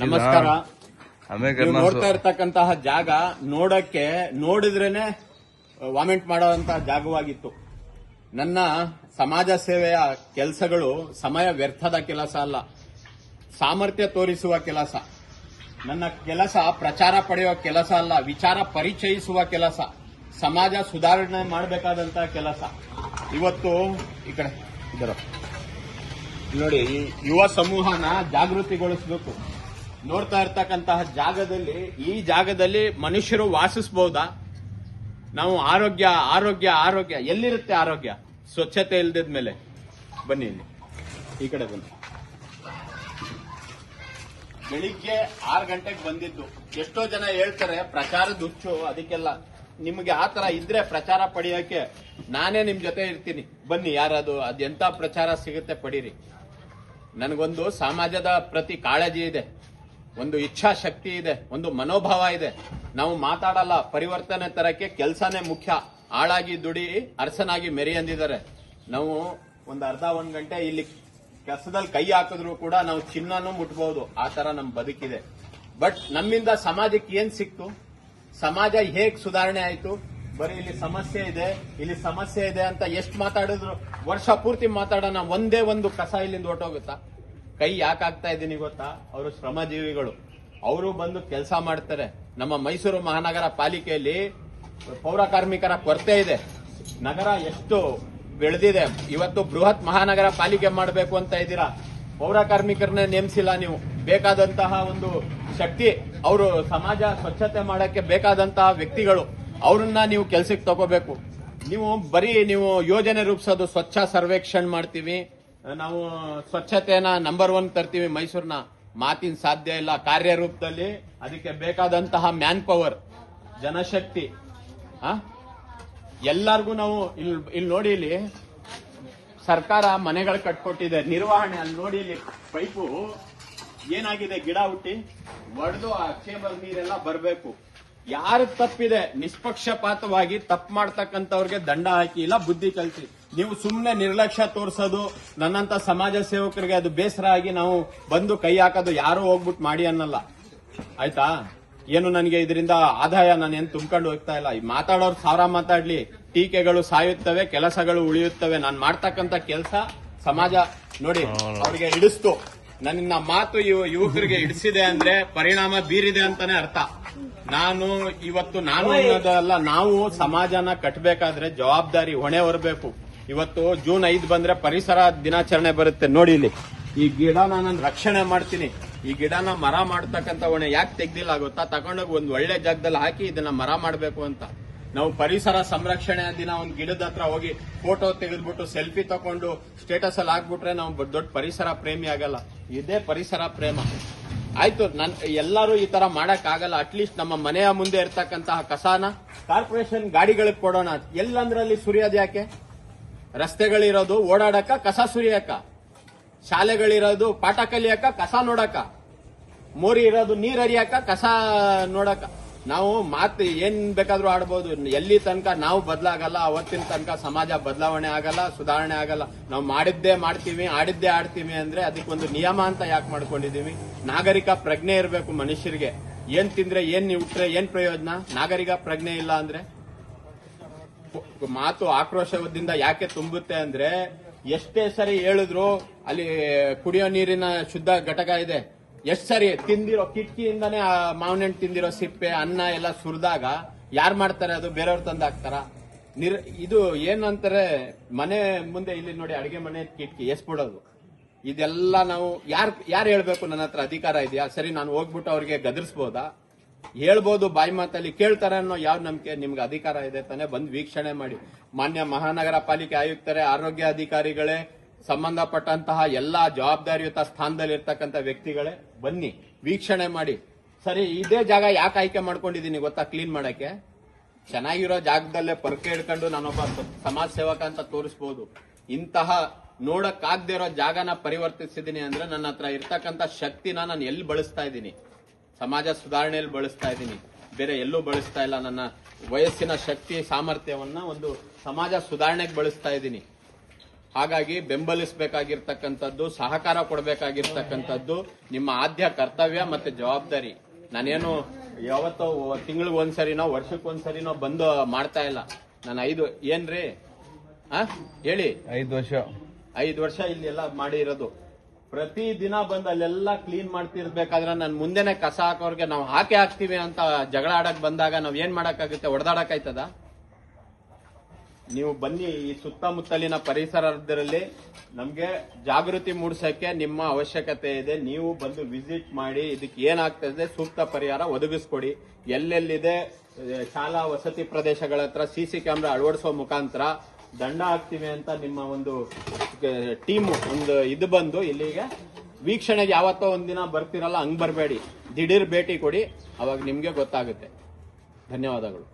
ನಮಸ್ಕಾರ. ನೀವು ನೋಡ್ತಾ ಇರ್ತಕ್ಕಂತಹ ಜಾಗ ನೋಡಿದ್ರೇನೆ ವಾಮೆಂಟ್ ಮಾಡುವಂತಹ ಜಾಗವಾಗಿತ್ತು. ನನ್ನ ಸಮಾಜ ಸೇವೆಯ ಕೆಲಸಗಳು ಸಮಯ ವ್ಯರ್ಥದ ಕೆಲಸ ಅಲ್ಲ, ಸಾಮರ್ಥ್ಯ ತೋರಿಸುವ ಕೆಲಸ. ನನ್ನ ಕೆಲಸ ಪ್ರಚಾರ ಪಡೆಯುವ ಕೆಲಸ ಅಲ್ಲ, ವಿಚಾರ ಪರಿಚಯಿಸುವ ಕೆಲಸ, ಸಮಾಜ ಸುಧಾರಣೆ ಮಾಡಬೇಕಾದಂತಹ ಕೆಲಸ. ಇವತ್ತು ಈ ಕಡೆ ಇದರ ನೋಡಿ, ಯುವ ಸಮೂಹನ ಜಾಗೃತಿಗೊಳಿಸಬೇಕು. ನೋಡ್ತಾ ಇರ್ತಕ್ಕಂತಹ ಜಾಗದಲ್ಲಿ, ಈ ಜಾಗದಲ್ಲಿ ಮನುಷ್ಯರು ವಾಸಿಸಬಹುದಾ? ನಾವು ಆರೋಗ್ಯ ಆರೋಗ್ಯ ಆರೋಗ್ಯ ಎಲ್ಲಿರುತ್ತೆ? ಆರೋಗ್ಯ ಸ್ವಚ್ಛತೆ ಇಲ್ದಿದ ಮೇಲೆ. ಬನ್ನಿ ಇಲ್ಲಿ ಈ ಕಡೆ ಬನ್ನಿ. ಬೆಳಿಗ್ಗೆ 6 ಗಂಟೆಗೆ ಬಂದಿದ್ದು. ಎಷ್ಟೋ ಜನ ಹೇಳ್ತಾರೆ ಪ್ರಚಾರದ ಹುಚ್ಚು, ಅದಕ್ಕೆಲ್ಲ ನಿಮಗೆ ಆತರ ಇದ್ರೆ ಪ್ರಚಾರ ಪಡೆಯೋಕೆ ನಾನೇ ನಿಮ್ ಜೊತೆ ಇರ್ತೀನಿ. ಬನ್ನಿ, ಯಾರದು ಅದೆಂತ ಪ್ರಚಾರ ಸಿಗುತ್ತೆ ಪಡೀರಿ. ನನಗೊಂದು ಸಮಾಜದ ಪ್ರತಿ ಕಾಳಜಿ ಇದೆ, ಒಂದು ಇಚ್ಛಾಶಕ್ತಿ ಇದೆ, ಒಂದು ಮನೋಭಾವ ಇದೆ. ನಾವು ಮಾತಾಡಲ್ಲ, ಪರಿವರ್ತನೆ ತರಕ್ಕೆ ಕೆಲಸನೇ ಮುಖ್ಯ. ಆಳಾಗಿ ದುಡಿ ಅರಸನಾಗಿ ಮೆರಿ ಅಂದಿದ್ದಾರೆ. ನಾವು ಒಂದು ಅರ್ಧ 1 ಗಂಟೆ ಇಲ್ಲಿ ಕೆಲಸದಲ್ಲಿ ಕೈ ಹಾಕಿದ್ರು ಕೂಡ ನಾವು ಚಿನ್ನನೂ ಮುಟ್ಬಹುದು, ಆ ತರ ನಮ್ ಬದುಕಿದೆ. ಬಟ್ ನಮ್ಮಿಂದ ಸಮಾಜಕ್ಕೆ ಏನ್ ಸಿಕ್ತು? ಸಮಾಜ ಹೇಗ್ ಸುಧಾರಣೆ ಆಯ್ತು? ಬರೀ ಇಲ್ಲಿ ಸಮಸ್ಯೆ ಇದೆ, ಇಲ್ಲಿ ಸಮಸ್ಯೆ ಇದೆ ಅಂತ ಎಷ್ಟು ಮಾತಾಡಿದ್ರು, ವರ್ಷ ಪೂರ್ತಿ ಮಾತಾಡೋಣ, ಒಂದೇ ಒಂದು ಕಸ ಇಲ್ಲಿಂದ ಹೊರಟೋಗುತ್ತಾ? ಕೈ ಯಾಕೆ ಆಗ್ತಾ ಇದ್ದೀನಿ ಗೊತ್ತಾ? ಅವರು ಶ್ರಮಜೀವಿಗಳು, ಅವರು ಬಂದು ಕೆಲಸ ಮಾಡ್ತಾರೆ. ನಮ್ಮ ಮೈಸೂರು ಮಹಾನಗರ ಪಾಲಿಕೆಯಲ್ಲಿ ಪೌರ ಕಾರ್ಮಿಕರ ಕೊರತೆ ಇದೆ. ನಗರ ಎಷ್ಟು ಬೆಳೆದಿದೆ. ಇವತ್ತು ಬೃಹತ್ ಮಹಾನಗರ ಪಾಲಿಕೆ ಮಾಡಬೇಕು ಅಂತ ಇದ್ದೀರಾ, ಪೌರ ಕಾರ್ಮಿಕರನ್ನೇ ನೇಮಿಸಿಲ್ಲ ನೀವು. ಬೇಕಾದಂತಹ ಒಂದು ಶಕ್ತಿ, ಅವರು ಸಮಾಜ ಸ್ವಚ್ಛತೆ ಮಾಡಕ್ಕೆ ಬೇಕಾದಂತಹ ವ್ಯಕ್ತಿಗಳು, ಅವ್ರನ್ನ ನೀವು ಕೆಲ್ಸಕ್ಕೆ ತಗೋಬೇಕು. ನೀವು ಯೋಜನೆ ರೂಪಿಸೋದು, ಸ್ವಚ್ಛ ಸರ್ವೇಕ್ಷಣ್ ಮಾಡ್ತೀವಿ ನಾವು, ಸ್ವಚ್ಛತೆನ ನಂಬರ್ 1 ತರ್ತೀವಿ ಮೈಸೂರಿನ, ಮಾತಿನ ಸಾಧ್ಯ ಇಲ್ಲ. ಕಾರ್ಯರೂಪದಲ್ಲಿ ಅದಕ್ಕೆ ಬೇಕಾದಂತಹ ಮ್ಯಾನ್ ಪವರ್, ಜನಶಕ್ತಿ, ಎಲ್ಲರಿಗೂ ನಾವು ಇಲ್ಲಿ ನೋಡಿ, ಇಲ್ಲಿ ಸರ್ಕಾರ ಮನೆಗಳು ಕಟ್ಕೊಟ್ಟಿದೆ, ನಿರ್ವಹಣೆ ಅಲ್ಲಿ ನೋಡಿ, ಇಲ್ಲಿ ಪೈಪು ಏನಾಗಿದೆ, ಗಿಡ ಹುಟ್ಟಿ ಒಡೆದು ಆ ಚೇಂಬರ್ ನೀರೆಲ್ಲ ಬರಬೇಕು. ಯಾರು ತಪ್ಪಿದೆ, ನಿಷ್ಪಕ್ಷಪಾತವಾಗಿ ತಪ್ಪು ಮಾಡ್ತಕ್ಕಂಥವ್ರಿಗೆ ದಂಡ ಹಾಕಿ, ಇಲ್ಲ ಬುದ್ಧಿ ಕಲಿಸಿ. ನೀವು ಸುಮ್ಮನೆ ನಿರ್ಲಕ್ಷ್ಯ ತೋರಿಸೋದು, ನನ್ನಂತ ಸಮಾಜ ಸೇವಕರಿಗೆ ಅದು ಬೇಸರ ಆಗಿ ನಾವು ಬಂದು ಕೈ ಹಾಕೋದು, ಯಾರು ಹೋಗ್ಬಿಟ್ಟು ಮಾಡಿ ಅನ್ನಲ್ಲ, ಆಯ್ತಾ? ಏನು ನನಗೆ ಇದರಿಂದ ಆದಾಯ ನಾನೇನು ತುಂಬ್ಕೊಂಡು ಹೋಗ್ತಾ ಇಲ್ಲ. ಮಾತಾಡೋರು 1000 ಮಾತಾಡ್ಲಿ, ಟೀಕೆಗಳು ಸಾಯುತ್ತವೆ, ಕೆಲಸಗಳು ಉಳಿಯುತ್ತವೆ. ನಾನು ಮಾಡ್ತಕ್ಕಂಥ ಕೆಲಸ ಸಮಾಜ ನೋಡಿ ಅವ್ರಿಗೆ ಹಿಡಿಸ್ತು. ನನ್ನ ಮಾತು ಯುವಕರಿಗೆ ಹಿಡಿಸಿದೆ ಅಂದ್ರೆ ಪರಿಣಾಮ ಬೀರಿದೆ ಅಂತಾನೆ ಅರ್ಥ. ನಾನು ಅನ್ನೋದಲ್ಲ, ನಾವು ಸಮಾಜನ ಕಟ್ಟಬೇಕಾದ್ರೆ ಜವಾಬ್ದಾರಿ, ಹೊಣೆ ಹೊರಬೇಕು. ಇವತ್ತು ಜೂನ್ 5 ಬಂದ್ರೆ ಪರಿಸರ ದಿನಾಚರಣೆ ಬರುತ್ತೆ. ನೋಡಿ ಇಲ್ಲಿ ಈ ಗಿಡನ ನಾನು ರಕ್ಷಣೆ ಮಾಡ್ತೀನಿ. ಈ ಗಿಡನ ಮರ ಮಾಡ್ತಕ್ಕಂಥ ಹೊಣೆ ಯಾಕೆ ತೆಗ್ದಿಲ್ಲ ಗೊತ್ತಾ? ತಗೊಂಡೋಗಿ ಒಂದು ಒಳ್ಳೆ ಜಾಗದಲ್ಲಿ ಹಾಕಿ ಇದನ್ನ ಮರ ಮಾಡಬೇಕು ಅಂತ. ನಾವು ಪರಿಸರ ಸಂರಕ್ಷಣೆ ದಿನ ಒಂದು ಗಿಡದ ಹತ್ರ ಹೋಗಿ ಫೋಟೋ ತೆಗೆದ್ಬಿಟ್ಟು ಸೆಲ್ಫಿ ತಕೊಂಡು ಸ್ಟೇಟಸ್ ಅಲ್ಲಿ ಹಾಕ್ಬಿಟ್ರೆ ನಾವು ದೊಡ್ಡ ಪರಿಸರ ಪ್ರೇಮಿ ಆಗಲ್ಲ. ಇದೇ ಪರಿಸರ ಪ್ರೇಮ. ಆಯ್ತು, ಎಲ್ಲರೂ ಈ ತರ ಮಾಡಕ್ ಆಗಲ್ಲ. ಅಟ್ಲೀಸ್ಟ್ ನಮ್ಮ ಮನೆಯ ಮುಂದೆ ಇರ್ತಕ್ಕಂತಹ ಕಸಾನ ಕಾರ್ಪೊರೇಷನ್ ಗಾಡಿಗಳಿಗೆ ಕೊಡೋಣ. ಎಲ್ಲಂದ್ರಲ್ಲಿ ಸುರಿಯೋದು ಯಾಕೆ? ರಸ್ತೆಗಳಿರೋದು ಓಡಾಡಕ, ಕಸ ಸುರಿಯಕ. ಶಾಲೆಗಳಿರೋದು ಪಾಠ ಕಲಿಯಕ, ಕಸ ನೋಡಕ. ಮೋರಿ ಇರೋದು ನೀರ್ ಹರಿಯಕ, ಕಸ ನೋಡಕ. ನಾವು ಮಾತು ಏನ್ ಬೇಕಾದ್ರೂ ಆಡ್ಬೋದು, ಎಲ್ಲಿ ತನಕ ನಾವು ಬದಲಾಗಲ್ಲ ಅವತ್ತಿನ ತನಕ ಸಮಾಜ ಬದಲಾವಣೆ ಆಗಲ್ಲ, ಸುಧಾರಣೆ ಆಗಲ್ಲ. ನಾವು ಮಾಡಿದ್ದೇ ಮಾಡ್ತೀವಿ, ಆಡಿದ್ದೇ ಆಡ್ತೀವಿ ಅಂದ್ರೆ ಅದಕ್ಕೊಂದು ನಿಯಮ ಅಂತ ಯಾಕೆ ಮಾಡ್ಕೊಂಡಿದೀವಿ? ನಾಗರಿಕ ಪ್ರಜ್ಞೆ ಇರಬೇಕು ಮನುಷ್ಯರಿಗೆ. ಏನ್ ತಿಂದ್ರೆ ಏನ್ ಉಟ್ರೆ ಏನ್ ಪ್ರಯೋಜನ? ನಾಗರಿಕ ಪ್ರಜ್ಞೆ ಇಲ್ಲ ಅಂದ್ರೆ ಮಾತು ಆಕ್ರೋಶದಿಂದ ಯಾಕೆ ತುಂಬುತ್ತೆ ಅಂದ್ರೆ, ಎಷ್ಟೇ ಸರಿ ಹೇಳಿದ್ರು ಅಲ್ಲಿ ಕುಡಿಯೋ ನೀರಿನ ಶುದ್ಧ ಘಟಕ ಇದೆ. ಎಷ್ಟ್ ಸರಿ ತಿಂದಿರೋ ಕಿಟಕಿಯಿಂದಾನೇ ಮಾವಿನ ಹಣ್ಣು ತಿಂದಿರೋ ಸಿಪ್ಪೆ, ಅನ್ನ ಎಲ್ಲ ಸುರಿದಾಗ ಯಾರು ಮಾಡ್ತಾರೆ? ಅದು ಬೇರೆಯವ್ರು ತಂದು ಹಾಕ್ತಾರ? ಇದು ಏನಂತಾರೆ, ಮನೆ ಮುಂದೆ ಇಲ್ಲಿ ನೋಡಿ ಅಡಿಗೆ ಮನೆ ಕಿಟಕಿ ಎಸ್ಬಿಡೋದು. ಇದೆಲ್ಲ ನಾವು ಯಾರು ಹೇಳ್ಬೇಕು? ನನ್ನ ಹತ್ರ ಅಧಿಕಾರ ಇದೆಯಾ? ಸರಿ, ನಾನು ಹೋಗ್ಬಿಟ್ಟು ಅವ್ರಿಗೆ ಗದರ್ಸ್ಬೋದಾ? ಹೇಳ್ಬೋದು ಬಾಯಿ ಮಾತಲ್ಲಿ, ಕೇಳ್ತಾರೆ ಅನ್ನೋ ಯಾವ ನಂಬಿಕೆ ನಿಮ್ಗೆ? ಅಧಿಕಾರ ಇದೆ ತಾನೆ, ಬಂದು ವೀಕ್ಷಣೆ ಮಾಡಿ. ಮಾನ್ಯ ಮಹಾನಗರ ಪಾಲಿಕೆ ಆಯುಕ್ತರೇ, ಆರೋಗ್ಯ ಅಧಿಕಾರಿಗಳೇ, ಸಂಬಂಧಪಟ್ಟಂತಹ ಎಲ್ಲಾ ಜವಾಬ್ದಾರಿಯುತ ಸ್ಥಾನದಲ್ಲಿ ಇರ್ತಕ್ಕಂಥ ವ್ಯಕ್ತಿಗಳೇ, ಬನ್ನಿ ವೀಕ್ಷಣೆ ಮಾಡಿ. ಸರಿ, ಇದೇ ಜಾಗ ಯಾಕೆ ಆಯ್ಕೆ ಮಾಡ್ಕೊಂಡಿದೀನಿ ಗೊತ್ತಾ? ಕ್ಲೀನ್ ಮಾಡಕ್ಕೆ. ಚೆನ್ನಾಗಿರೋ ಜಾಗದಲ್ಲೇ ಪೊರಕೆ ಹಿಡ್ಕೊಂಡು ನಾನೊಬ್ಬ ಸಮಾಜ ಸೇವಕ ಅಂತ ತೋರಿಸಬಹುದು. ಇಂತಹ ನೋಡಕ್ಕಾಗದೇ ಇರೋ ಜಾಗನ ಪರಿವರ್ತಿಸಿದೀನಿ ಅಂದ್ರೆ ನನ್ನ ಹತ್ರ ಇರ್ತಕ್ಕಂಥ ಶಕ್ತಿನ ನಾನು ಎಲ್ಲಿ ಬಳಸ್ತಾ ಇದ್ದೀನಿ? ಸಮಾಜ ಸುಧಾರಣೆಯಲ್ಲಿ ಬಳಸ್ತಾ ಇದ್ದೀನಿ. ಬೇರೆ ಎಲ್ಲೂ ಬಳಸ್ತಾ ಇಲ್ಲ. ನನ್ನ ವಯಸ್ಸಿನ ಶಕ್ತಿ ಸಾಮರ್ಥ್ಯವನ್ನ ಒಂದು ಸಮಾಜ ಸುಧಾರಣೆಗೆ ಬಳಸ್ತಾ ಇದ್ದೀನಿ. ಹಾಗಾಗಿ ಬೆಂಬಲಿಸಬೇಕಾಗಿರ್ತಕ್ಕಂಥದ್ದು, ಸಹಕಾರ ಕೊಡಬೇಕಾಗಿರ್ತಕ್ಕಂಥದ್ದು ನಿಮ್ಮ ಆದ್ಯ ಕರ್ತವ್ಯ ಮತ್ತೆ ಜವಾಬ್ದಾರಿ. ನಾನೇನು ಯಾವತ್ತೋ ತಿಂಗಳಿಗೆ ಒಂದ್ಸರಿನೋ ವರ್ಷಕ್ಕೊಂದ್ಸರಿನೋ ಬಂದು ಮಾಡ್ತಾ ಇಲ್ಲ. ನಾನು ಏನ್ರಿ ಹೇಳಿ 5 ವರ್ಷ ಇಲ್ಲಿ ಎಲ್ಲ ಮಾಡಿ ಇರೋದು. ಪ್ರತಿ ದಿನ ಬಂದು ಅಲ್ಲೆಲ್ಲ ಕ್ಲೀನ್ ಮಾಡ್ತಿರ್ಬೇಕಾದ್ರೆ ನಾನು ಮುಂದೆನೆ ಕಸ ಹಾಕೋರ್ಗೆ ನಾವು ಹಾಕ್ತೀವಿ ಅಂತ ಜಗಳ ಆಡಕ್ ಬಂದಾಗ ನಾವ್ ಏನ್ ಮಾಡಕ್ಕಾಗುತ್ತೆ? ಹೊಡೆದಾಡಕ್ಕಾಯ್ತದ? ನೀವು ಬನ್ನಿ, ಈ ಸುತ್ತಮುತ್ತಲಿನ ಪರಿಸರದಲ್ಲಿ ನಮ್ಗೆ ಜಾಗೃತಿ ಮೂಡಿಸಕ್ಕೆ ನಿಮ್ಮ ಅವಶ್ಯಕತೆ ಇದೆ. ನೀವು ಬಂದು ವಿಸಿಟ್ ಮಾಡಿ, ಇದಕ್ಕೆ ಏನಾಗ್ತದೆ ಸೂಕ್ತ ಪರಿಹಾರ ಒದಗಿಸ್ಕೊಡಿ. ಎಲ್ಲೆಲ್ಲಿದೆ ಶಾಲಾ ವಸತಿ ಪ್ರದೇಶಗಳ ಹತ್ರ ಸಿಸಿ ಕ್ಯಾಮೆರಾ ಅಳವಡಿಸೋ ಮುಖಾಂತರ ದಂಡ ಹಾಕ್ತಿವಿ ಅಂತ ನಿಮ್ಮ ಒಂದು ಟೀಮ್ ಒಂದು ಬಂದು ಇಲ್ಲಿಗೆ ವೀಕ್ಷಣೆಗೆ ಯಾವತ್ತೋ ಒಂದಿನ ಬರ್ತಿರಲ್ಲ, ಹಂಗ್ ಬರಬೇಡಿ. ದಿಢೀರ್ ಭೇಟಿ ಕೊಡಿ, ಅವಾಗ ನಿಮ್ಗೆ ಗೊತ್ತಾಗುತ್ತೆ. ಧನ್ಯವಾದಗಳು.